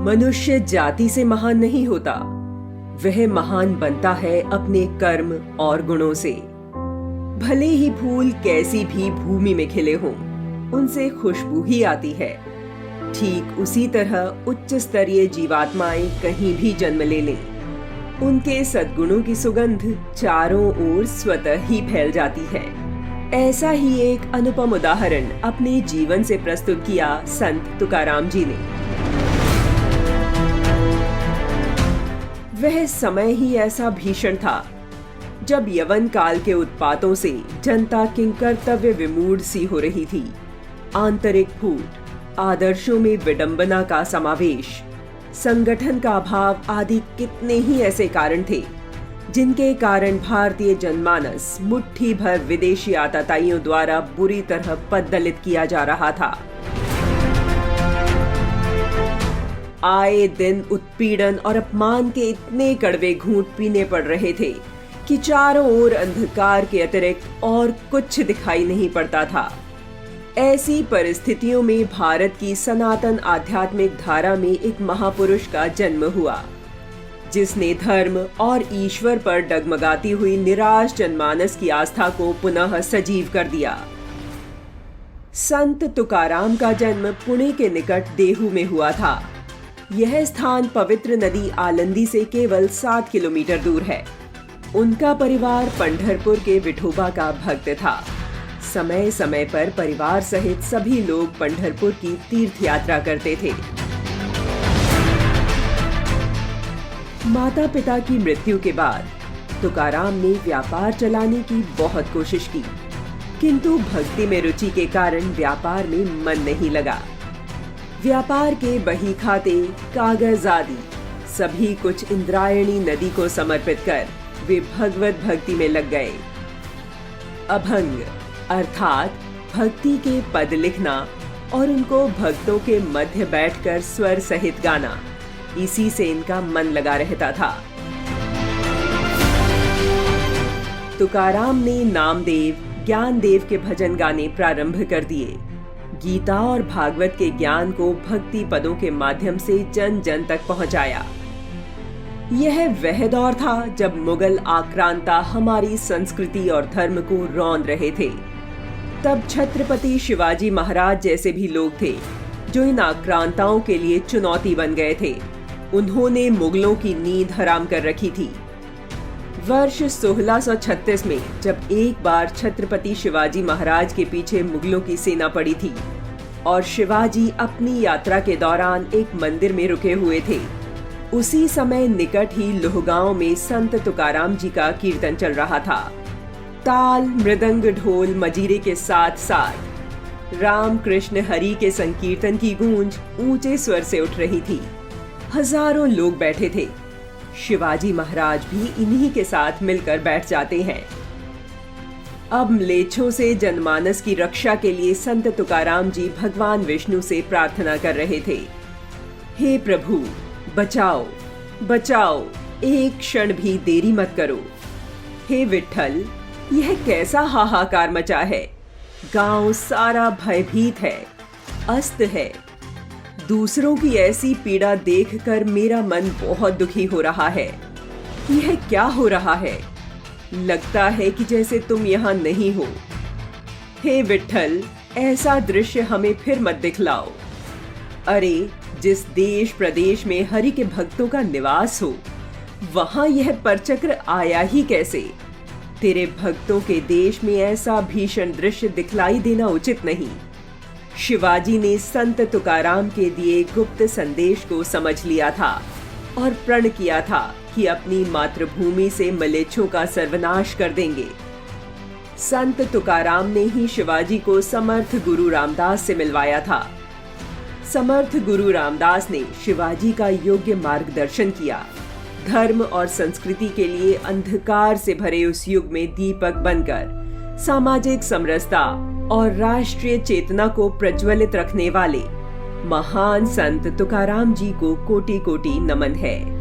मनुष्य जाति से महान नहीं होता, वह महान बनता है अपने कर्म और गुणों से। भले ही फूल कैसी भी भूमि में खिले हों, उनसे खुशबू ही आती है। ठीक उसी तरह उच्च स्तरीय जीवात्माएं कहीं भी जन्म ले लें, उनके सद्गुणों की सुगंध चारों ओर स्वतः ही फैल जाती है। ऐसा ही एक अनुपम उदाहरण अपने जीवन से प्रस्तुत किया संत तुकाराम जी ने। वह समय ही ऐसा भीषण था जब यवन काल के उत्पातों से जनता किंकर्तव्य विमूढ़ सी हो रही थी। आंतरिक फूट, आदर्शों में विडंबना का समावेश, संगठन का अभाव आदि कितने ही ऐसे कारण थे जिनके कारण भारतीय जनमानस मुट्ठी भर विदेशी आतताइयों द्वारा बुरी तरह पद्दलित किया जा रहा था। आए दिन उत्पीड़न और अपमान के इतने कड़वे घूंट पीने पड़ रहे थे कि चारों ओर अंधकार के अतिरिक्त और कुछ दिखाई नहीं पड़ता था। ऐसी परिस्थितियों में भारत की सनातन आध्यात्मिक धारा में एक महापुरुष का जन्म हुआ, जिसने धर्म और ईश्वर पर डगमगाती हुई निराश जनमानस की आस्था को पुनः सजीव कर दिया। संत तुकाराम का जन्म पुणे के निकट देहू में हुआ था। यह स्थान पवित्र नदी आलंदी से केवल 7 किलोमीटर दूर है। उनका परिवार पंढरपुर के विठोबा का भक्त था। समय समय पर परिवार सहित सभी लोग पंढरपुर की तीर्थ यात्रा करते थे। माता पिता की मृत्यु के बाद तुकाराम ने व्यापार चलाने की बहुत कोशिश की, किंतु भक्ति में रुचि के कारण व्यापार में मन नहीं लगा। व्यापार के बही खाते, कागज आदि सभी कुछ इंद्रायणी नदी को समर्पित कर वे भगवत भक्ति में लग गए। अभंग अर्थात भक्ति के पद लिखना और उनको भक्तों के मध्य बैठकर स्वर सहित गाना, इसी से इनका मन लगा रहता था। तुकाराम ने नामदेव, ज्ञानदेव के भजन गाने प्रारंभ कर दिए। गीता और भागवत के ज्ञान को भक्ति पदों के माध्यम से जन जन तक पहुंचाया। यह वह दौर था जब मुगल आक्रांता हमारी संस्कृति और धर्म को रौंद रहे थे। तब छत्रपति शिवाजी महाराज जैसे भी लोग थे जो इन आक्रांताओं के लिए चुनौती बन गए थे। उन्होंने मुगलों की नींद हराम कर रखी थी। वर्ष 1636 में जब एक बार छत्रपति शिवाजी महाराज के पीछे मुगलों की सेना पड़ी थी और शिवाजी अपनी यात्रा के दौरान एक मंदिर में रुके हुए थे, उसी समय निकट ही लोहगांव में संत तुकाराम जी का कीर्तन चल रहा था। ताल, मृदंग, ढोल, मजीरे के साथ साथ राम कृष्ण हरि के संकीर्तन की गूंज ऊंचे स्वर से उठ रही थी। हजारों लोग बैठे थे। शिवाजी महाराज भी इन्हीं के साथ मिलकर बैठ जाते हैं। अब म्लेच्छों से जनमानस की रक्षा के लिए संत तुकाराम जी भगवान विष्णु से प्रार्थना कर रहे थे। हे प्रभु, बचाओ बचाओ, एक क्षण भी देरी मत करो। हे विठ्ठल, यह कैसा हाहाकार मचा है। गांव सारा भयभीत है, अस्त है। दूसरों की ऐसी पीड़ा देखकर मेरा मन बहुत दुखी हो रहा है। यह क्या हो रहा है? लगता है कि जैसे तुम यहाँ नहीं हो। हे विठ्ठल, ऐसा दृश्य हमें फिर मत दिखलाओ। अरे, जिस देश प्रदेश में हरि के भक्तों का निवास हो, वहां यह परचक्र आया ही कैसे? तेरे भक्तों के देश में ऐसा भीषण दृश्य दिखलाई देना उचित नहीं। शिवाजी ने संत तुकाराम के दिए गुप्त संदेश को समझ लिया था और प्रण किया था कि अपनी मातृभूमि से मलेच्छों का सर्वनाश कर देंगे। संत तुकाराम ने ही शिवाजी को समर्थ गुरु रामदास से मिलवाया था। समर्थ गुरु रामदास ने शिवाजी का योग्य मार्गदर्शन किया। धर्म और संस्कृति के लिए अंधकार से भरे उस युग में दीपक बनकर सामाजिक समरसता और राष्ट्रीय चेतना को प्रज्वलित रखने वाले महान संत तुकाराम जी को कोटि कोटि नमन है।